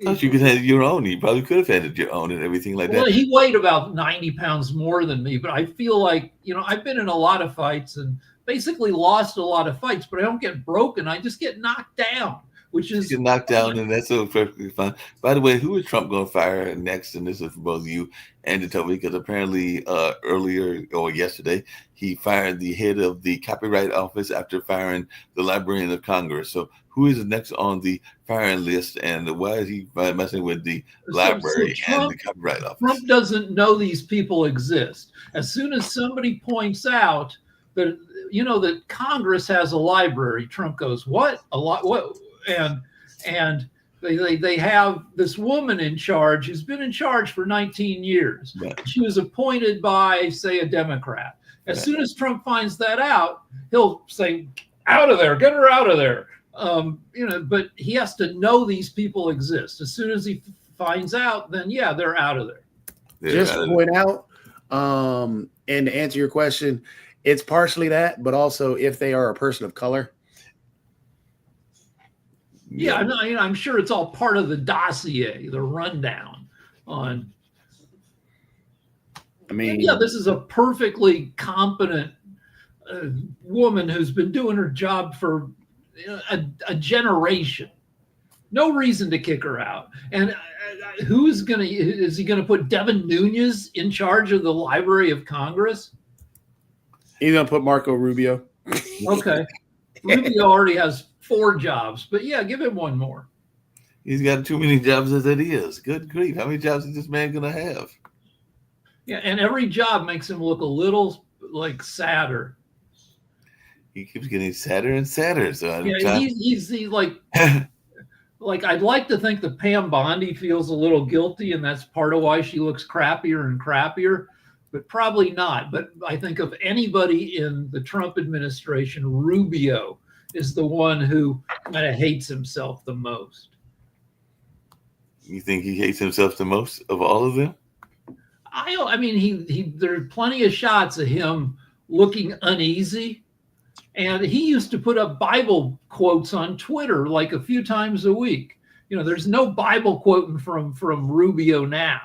Thought you could have your own. You probably could have had your own and everything like Well, that. he weighed about 90 pounds more than me, but I feel like, I've been in a lot of fights and basically lost a lot of fights, but I don't get broken. I just get knocked down, which is Get knocked down, and that's so perfectly fine. By the way, who is Trump going to fire next? And this is for both you and Toby, because apparently earlier or yesterday, he fired the head of the Copyright Office after firing the Librarian of Congress. So who is next on the firing list, and why is he messing with the library and the Copyright Office? Trump doesn't know these people exist. As soon as somebody points out that, that Congress has a library, Trump goes, "What? A lot? What?" And they have this woman in charge who's been in charge for 19 years. Right. She was appointed by, say, a Democrat. As soon as Trump finds that out, he'll say, "Out of there, get her out of there." But he has to know these people exist. As soon as he finds out, then yeah, they're out of there. Just to point out, and to answer your question, it's partially that, but also if they are a person of color. Yeah, I'm sure it's all part of the dossier, the rundown on. Yeah, this is a perfectly competent woman who's been doing her job for a generation. No reason to kick her out. And is he gonna put Devin Nunes in charge of the Library of Congress? He's gonna put Marco Rubio. Okay. Rubio already has 4 jobs, but yeah, give him one more. He's got too many jobs as it is. Good grief. How many jobs is this man going to have? Yeah, and every job makes him look a little like sadder. He keeps getting sadder and sadder. So he's like I'd like to think that Pam Bondi feels a little guilty, and that's part of why she looks crappier and crappier, but probably not. But I think of anybody in the Trump administration, Rubio is the one who kind of hates himself the most. You think he hates himself the most of all of them? I mean, there are plenty of shots of him looking uneasy, and he used to put up Bible quotes on Twitter like a few times a week. There's no Bible quoting from Rubio now.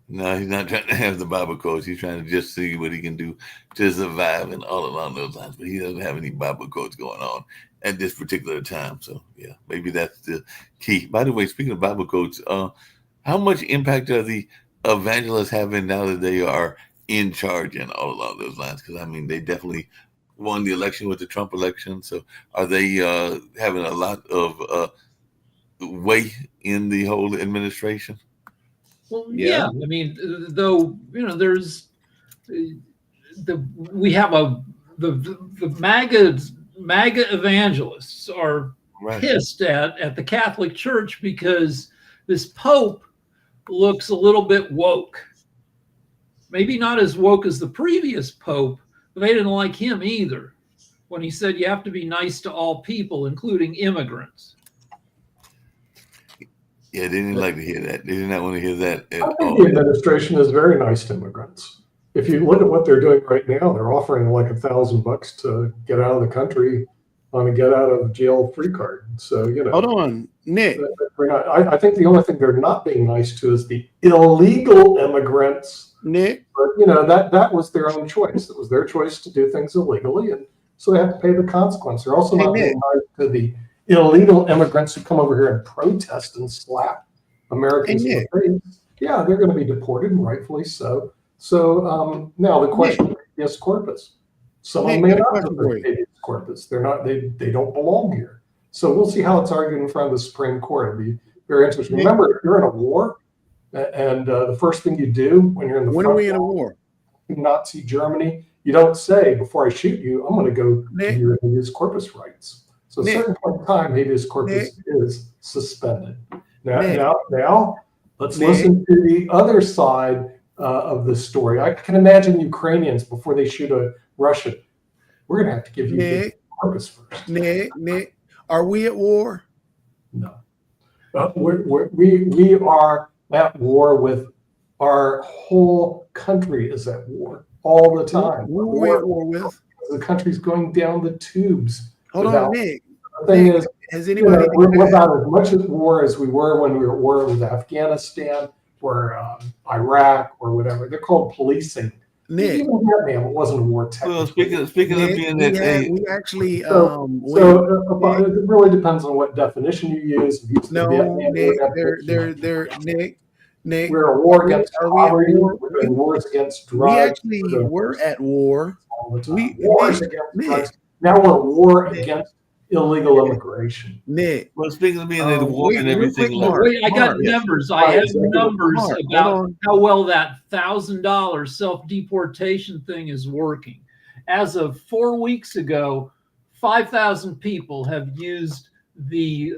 No, he's not trying to have the Bible quotes. He's trying to just see what he can do to survive and all along those lines. But he doesn't have any Bible quotes going on at this particular time. So, yeah, maybe that's the key. By the way, speaking of Bible quotes, how much impact are the evangelists having now that they are in charge and all along those lines? Because, they definitely won the election with the Trump election. So are they having a lot of weight in the whole administration? Well, yeah. Though there's we have the MAGA evangelists are pissed at the Catholic Church because this Pope looks a little bit woke. Maybe not as woke as the previous Pope, but they didn't like him either when he said you have to be nice to all people, including immigrants. Yeah, they didn't like to hear that. They did not want to hear that at all. I think the administration is very nice to immigrants. If you look at what they're doing right now, they're offering like $1,000 to get out of the country on a get out of jail free card. So, Hold on, Nick. I think the only thing they're not being nice to is the illegal immigrants. Nick. But, that was their own choice. It was their choice to do things illegally, and so they have to pay the consequence. They're also not being nice to the illegal immigrants who come over here and protest and slap Americans in the face. Yeah, they're going to be deported, and rightfully so. So now the question is habeas corpus. Someone may not have habeas corpus. They're not. They don't belong here. So we'll see how it's argued in front of the Supreme Court. It'll be very interesting. Remember, if you're in a war, and the first thing you do when you're in the when front are we in a war? Nazi Germany, you don't say before I shoot you, I'm going to go to your habeas corpus rights. So at a certain point in time, habeas corpus is suspended. Now, let's listen to the other side of this story. I can imagine Ukrainians before they shoot a Russian. We're going to have to give you Nick, Marcus first. Nick, are we at war? No. We are at war with our whole country is at war all the time. Who are we at war with? The country's going down the tubes. Hold on, Nick. The thing Nick, is, has anybody? we're about as much at war as we were when we were at war with Afghanistan or Iraq or whatever. They're called policing. Nick, Even Vietnam, it wasn't a war technically. Well, speaking of being that, we actually So it really depends on what definition you use. If you use the no, Vietnam Nick, War, Nick. we're at war against Are we at poverty. war? We're doing wars against We drugs. actually were at war. all the time. we- Wars Nick, against Nick. drugs. Now we're at war against illegal immigration. Nick, well, speaking of being at war wait, and real everything, quick, like Mark. Wait, I got Mark, numbers. I have numbers Mark, about hold on. how well that $1,000 self-deportation thing is working. As of 4 weeks ago, 5,000 people have used the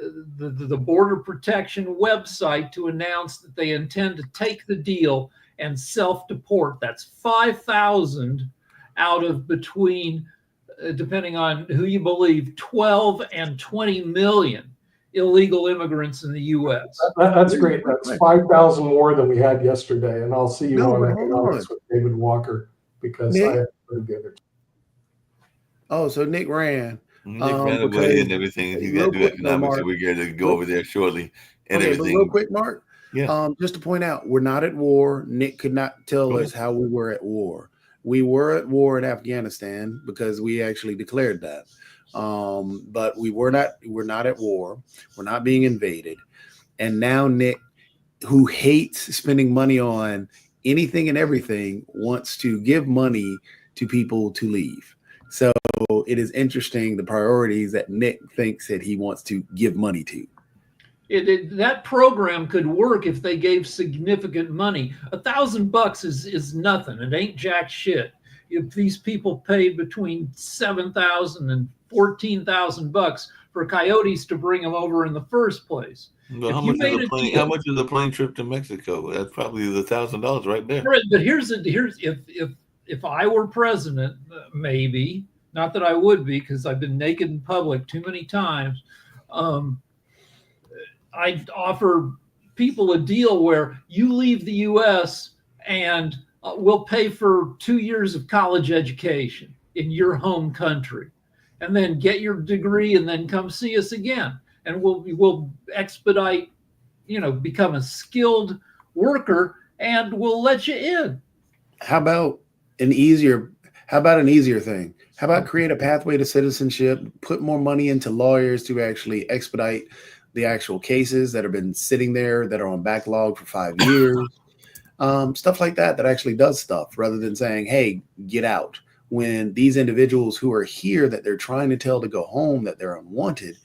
Border Protection website to announce that they intend to take the deal and self-deport. That's 5,000 out of between, depending on who you believe, 12 and 20 million illegal immigrants in the U.S. That's great. That's 5,000 more than we had yesterday. And I'll see you No, on but hold economics with David Walker because Nick? I have to put together. Oh, so Nick ran. Nick ran away because- and everything, and he real got to do quick, economics, Mark. and we're going to go over there shortly and Okay, but everything. real quick, Mark. Yeah. Just to point out, we're not at war. Nick could not tell Go us how we were at war. We were at war in Afghanistan because we actually declared that. But we're not at war. We're not being invaded. And now Nick, who hates spending money on anything and everything, wants to give money to people to leave. So it is interesting the priorities that Nick thinks that he wants to give money to. That program could work if they gave significant money. $1,000 is nothing. It ain't jack shit. If these people paid between $7,000 and $14,000 for coyotes to bring them over in the first place. Well, If how you much made is a a plane? deal- How much is a plane trip to Mexico? That's probably the $1,000 right there. Right, but here's if I were president, maybe not that I would be because I've been naked in public too many times. I'd offer people a deal where you leave the U.S. and we'll pay for 2 years of college education in your home country, and then get your degree, and then come see us again, and we'll expedite, become a skilled worker, and we'll let you in. How about an easier thing? How about create a pathway to citizenship, put more money into lawyers to actually expedite the actual cases that have been sitting there that are on backlog for 5 years, stuff like that actually does stuff rather than saying, hey, get out. When these individuals who are here that they're trying to tell to go home that they're unwanted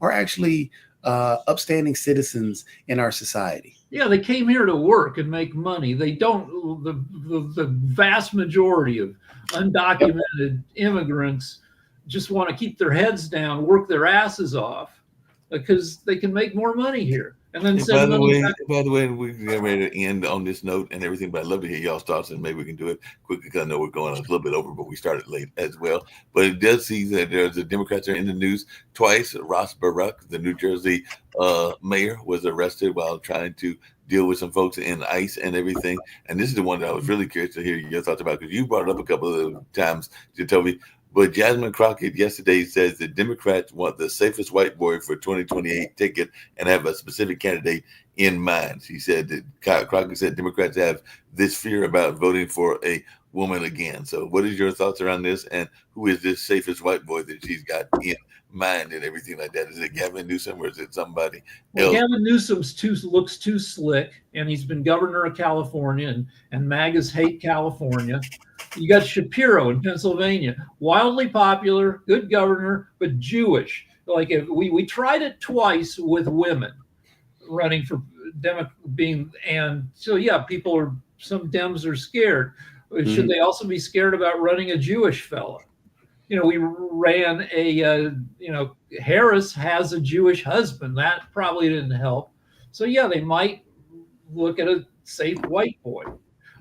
are actually upstanding citizens in our society. Yeah, they came here to work and make money. They don't. The vast majority of undocumented immigrants just want to keep their heads down, work their asses off, because they can make more money here. And then And send money back. by the way, we're getting ready to end on this note and everything, but I'd love to hear y'all's thoughts, and maybe we can do it quickly because I know we're going a little bit over, but we started late as well. But it does see that there's the Democrats are in the news twice. Ross Barack, the New Jersey mayor, was arrested while trying to deal with some folks in ICE and everything. And this is the one that I was really curious to hear your thoughts about, because you brought it up a couple of times to tell me. But Jasmine Crockett yesterday says the Democrats want the safest white boy for 2028 ticket and have a specific candidate in mind. She said that Crockett said Democrats have this fear about voting for a woman again. So what is your thoughts around this? And who is this safest white boy that she's got in mind and everything like that? Is it Gavin Newsom or is it somebody else? Gavin Newsom looks too slick, and he's been governor of California, and MAGAs hate California. You got Shapiro in Pennsylvania, wildly popular, good governor, but Jewish. Like if we tried it twice with women running for and so yeah, some Dems are scared. Should they also be scared about running a Jewish fella? We ran Harris has a Jewish husband. That probably didn't help. So yeah, they might look at a safe white boy.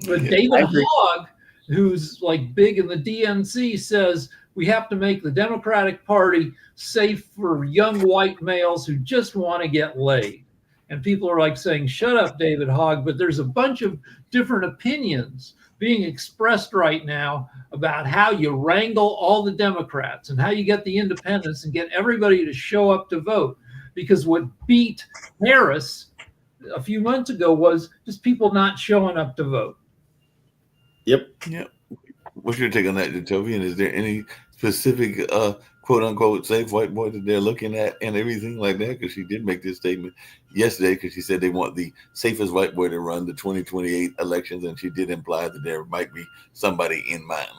But Yeah, David I agree. Hogg, who's like big in the DNC, says we have to make the Democratic Party safe for young white males who just want to get laid. And people are like saying, shut up, David Hogg. But there's a bunch of different opinions being expressed right now about how you wrangle all the Democrats and how you get the independents and get everybody to show up to vote. Because what beat Harris a few months ago was just people not showing up to vote. Yep. What's your take on that, Jotovian? Is there any specific quote unquote safe white boy that they're looking at and everything like that? Because she did make this statement yesterday because she said they want the safest white boy to run the 2028 elections, and she did imply that there might be somebody in mind.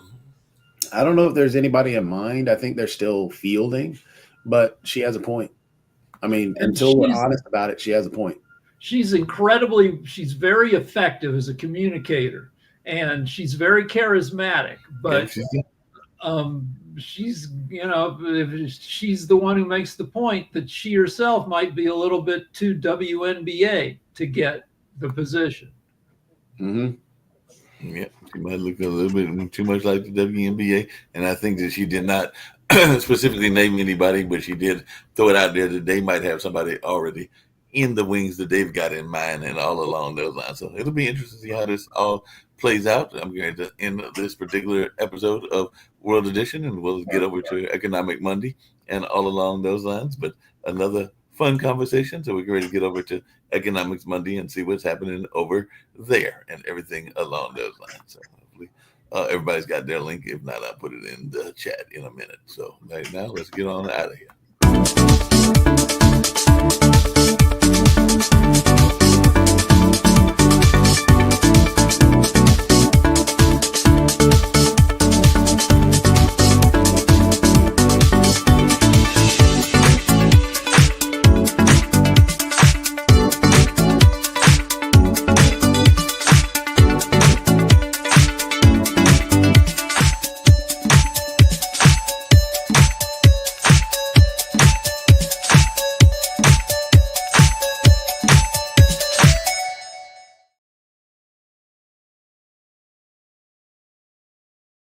I don't know if there's anybody in mind. I think they're still fielding, but she has a point. I mean, And until we're she's- honest about it, she has a point. She's very effective as a communicator, and she's very charismatic, but she's she's the one who makes the point that she herself might be a little bit too WNBA to get the position. Mm-hmm. Yeah, she might look a little bit too much like the WNBA, and I think that she did not specifically name anybody, but she did throw it out there that they might have somebody already in the wings that they've got in mind and all along those lines. So it'll be interesting to see how this all plays out. I'm going to end this particular episode of World Edition, and we'll get over to Economic Monday and all along those lines. But another fun conversation. So we're ready to get over to Economics Monday and see what's happening over there and everything along those lines. So hopefully everybody's got their link. If not, I'll put it in the chat in a minute. So right now, let's get on out of here.